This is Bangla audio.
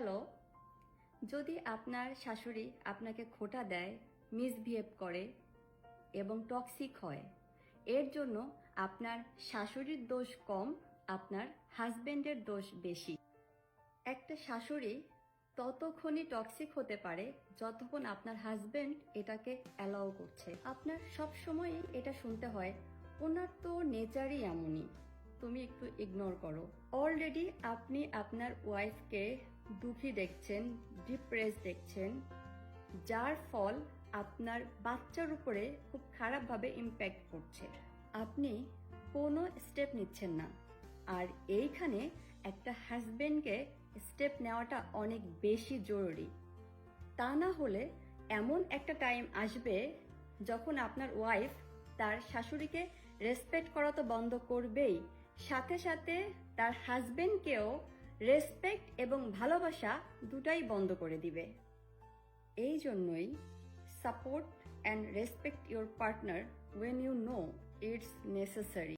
হ্যালো, যদি আপনার শাশুড়ি আপনাকে খোঁটা দেয়, মিসবিহেভ করে এবং টক্সিক হয়, এর জন্য আপনার শাশুড়ির দোষ কম, আপনার হাজবেন্ডের দোষ বেশি। একটা শাশুড়ি ততক্ষণই টক্সিক হতে পারে যতক্ষণ আপনার হাজবেন্ড এটাকে অ্যালাউ করছে। আপনার সব সময় এটা শুনতে হয়, ওনার তো নেচারই এমনই, তুমি একটু ইগনোর করো। অলরেডি আপনি আপনার ওয়াইফকে দুঃখী দেখছেন, ডিপ্রেস দেখছেন, যার ফল আপনার বাচ্চার উপরে খুব খারাপভাবে ইম্প্যাক্ট করছে। আপনি কোনো স্টেপ নিচ্ছেন না, আর এইখানে একটা হাজবেন্ডকে স্টেপ নেওয়াটা অনেক বেশি জরুরি। তা না হলে এমন একটা টাইম আসবে যখন আপনার ওয়াইফ তার শাশুড়িকে রেসপেক্ট করা তো বন্ধ করবেই, সাথে সাথে তার হাজবেন্ডকেও রেসপেক্ট এবং ভালোবাসা দুটাই বন্ধ করে দিবে। এই জন্যই support and respect your partner when you know it's necessary.